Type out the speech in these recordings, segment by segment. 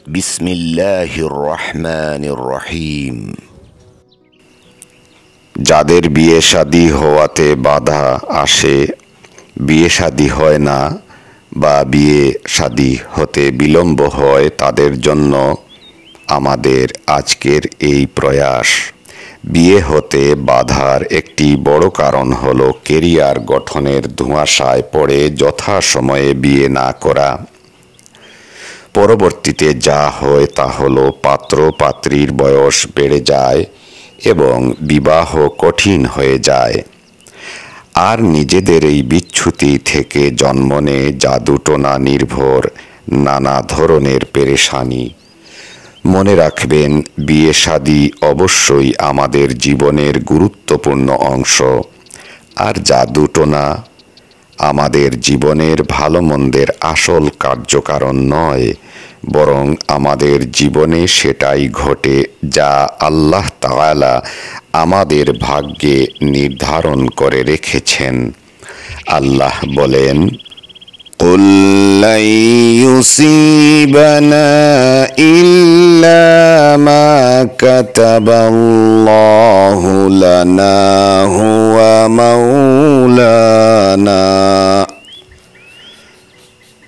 বিসমিল্লাহির রহমানির রহিম। যাদের বিয়ে শাদী হওয়াতে বাধা আসে, বিয়ে শাদী হয় না বা বিয়ে শাদী হতে বিলম্ব হয়, তাদের জন্য আমাদের আজকের এই প্রয়াস। বিয়ে হতে বাধার একটি বড় কারণ হলো কেরিয়ার গঠনের ধোঁয়াশায় পড়ে যথাসময়ে বিয়ে না করা। পরবর্তীতে যা হয় তা হলো পাত্র পাত্রীর বয়স বেড়ে যায় এবং বিবাহ কঠিন হয়ে যায়। আর নিজেদের এই বিচ্যুতি থেকে জন্ম নেয় জাদুটোনা নির্ভর নানা ধরনের পেরেশানি। মনে রাখবেন, বিয়ে শাদী অবশ্যই আমাদের জীবনের গুরুত্বপূর্ণ অংশ, আর জাদুটোনা আমাদের জীবনের ভালো মন্দের আসল কার্যকারণ নয়, বরং আমাদের জীবনে সেটাই ঘটে যা আল্লাহ তাআলা আমাদের ভাগ্যে নির্ধারণ করে রেখেছেন। আল্লাহ বলেন, قُل لَّن يُصِيبَنَا إِلَّا مَا كَتَبَ اللَّهُ لَنَا هُوَ مَوْلَانَا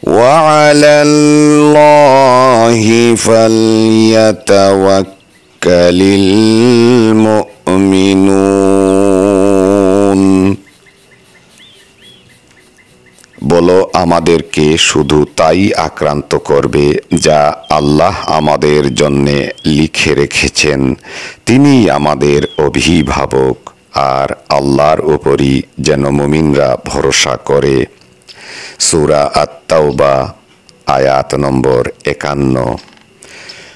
وَعَلَى اللَّهِ فَلْيَتَوَكَّلِ الْمُؤْمِنُونَ। বলো, আমাদেরকে শুধু তাই আক্রান্ত করবে যা আল্লাহ আমাদের জন্যে লিখে রেখেছেন। তিনি আমাদের অভিভাবক, আর আল্লাহর উপরই যেন মুমিনরা ভরসা করে। সূরা আত-তাওবা আয়াত নম্বর 51।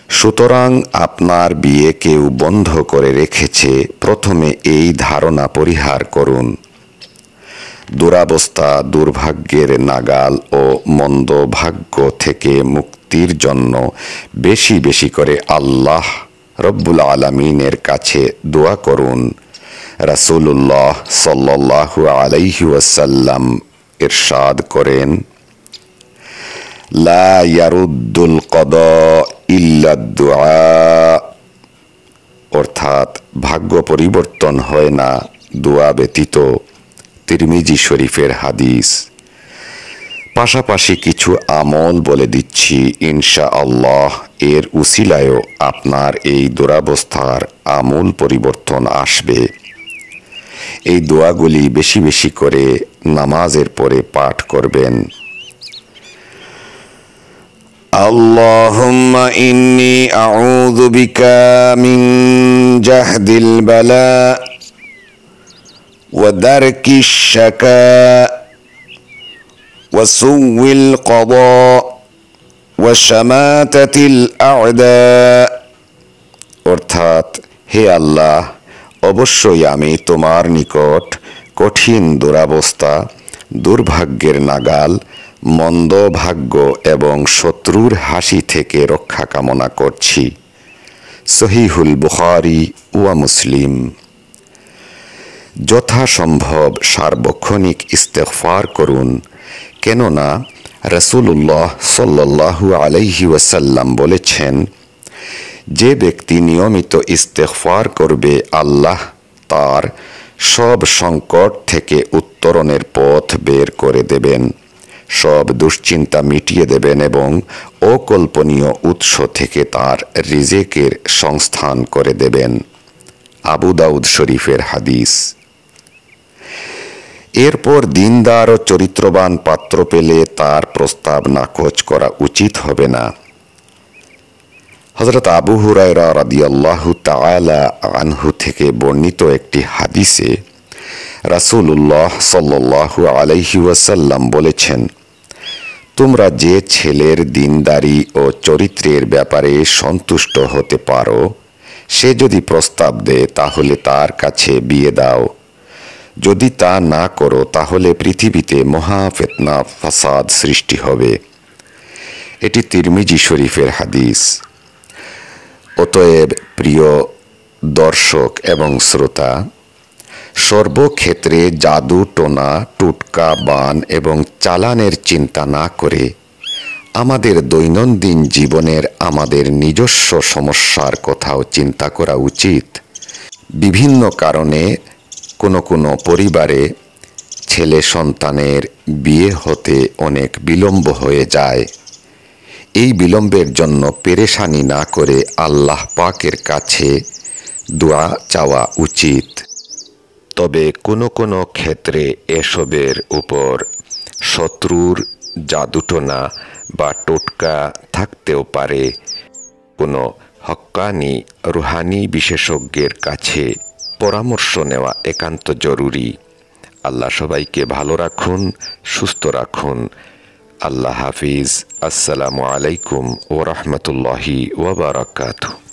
সুতরাং আপনার বিয়ে কেউ বন্ধ করে রেখেছে, প্রথমে এই ধারণা পরিহার করুন। দুরাবস্থা, দুর্ভাগ্যের নাগাল ও মন্দ ভাগ্য থেকে মুক্তির জন্য বেশি বেশি করে আল্লাহ রব্বুল আলামিনের কাছে দোয়া করুন। রাসূলুল্লাহ সাল্লাল্লাহু আলাইহি ওয়াসাল্লাম ইরশাদ করেন, লা ইয়ারুদ্দুল কদা ইল্লা দুআ, অর্থাৎ ভাগ্য পরিবর্তন হয় না দোয়া ব্যতীত। তিরমিজি শরীফের হাদিস। পাশাপাশি কিছু আমল বলে দিচ্ছি, ইনশাআল্লাহ এর উসিলায়ও আপনার এই দুরাবস্থার আমূল পরিবর্তন আসবে। এই দোয়াগুলি বেশি বেশি করে নামাজের পরে পাঠ করবেন। আল্লাহুম্মা ইন্নী আউযু বিকা মিন জাহদিল বালা وَدَرْكِ الشَّكَاءِ وَسُوءِ الْقَضَاءِ وَشَمَاتَةِ الْأَعْدَاءِ, অর্থাৎ, হে আল্লাহ, অবশ্যই আমি তোমার নিকট কঠিন দুরাবস্থা, দুর্ভাগ্যের নাগাল, মন্দ ভাগ্য এবং শত্রুর হাসি থেকে রক্ষা কামনা করছি। সহিহুল বুখারী ওয়া মুসলিম। যথাসম্ভব সার্বক্ষণিক ইস্তেগফার করুন, কেননা রাসূলুল্লাহ সাল্লাল্লাহু আলাইহি ওয়াসাল্লাম বলেছেন, যে ব্যক্তি নিয়মিত ইস্তেগফার করবে, আল্লাহ তার সব সংকট থেকে উত্তরণের পথ বের করে দেবেন, সব দুশ্চিন্তা মিটিয়ে দেবেন এবং অকল্পনীয় উৎস থেকে তার রিজেকের সংস্থান করে দেবেন। আবু দাউদ শরীফের হাদিস। এরপর দিনদার ও চরিত্রবান পাত্র পেলে তার প্রস্তাব নাকচ করা উচিত হবে না। হযরত আবু হুরায়রা রাদিয়াল্লাহু তাআলা আনহু থেকে বর্ণিত একটি হাদিসে রাসূলুল্লাহ সাল্লাল্লাহু আলাইহি ওয়াসাল্লাম বলেছেন, তোমরা যে ছেলের দিনদারি ও চরিত্রের ব্যাপারে সন্তুষ্ট হতে পারো, সে যদি প্রস্তাব দেয় তাহলে তার কাছে বিয়ে দাও। যদি তা না করো তাহলে পৃথিবীতে মহা ফিতনা ফাসাদ সৃষ্টি হবে। এটি তিরমিজি শরীফের হাদিস। অতএব প্রিয় দর্শক এবং শ্রোতা, সর্বক্ষেত্রে জাদু টোনা, টুটকা, বান এবং চালানের চিন্তা না করে আমাদের দৈনন্দিন জীবনের আমাদের নিজস্ব সমস্যার কথাও চিন্তা করা উচিত। বিভিন্ন কারণে কোনো পরিবারে ছেলে সন্তানের বিয়ে হতে অনেক বিলম্ব হয়ে যায়। এই বিলম্বের জন্য পেরেশানি না করে আল্লাহ পাকের কাছে দোয়া চাওয়া উচিত। তবে কোনো ক্ষেত্রে এসবের উপর শত্রুর জাদুটোনা বা টোটকা থাকতেও পারে। কোনো হক্কানি রুহানি বিশেষজ্ঞের কাছে পরামর্শ নেওয়া একান্ত জরুরি। আল্লাহ সবাইকে ভালো রাখুন, সুস্থ রাখুন। আল্লাহ হাফিজ। আসসালামু আলাইকুম ওয়া রাহমাতুল্লাহি ওয়া বারাকাতুহু।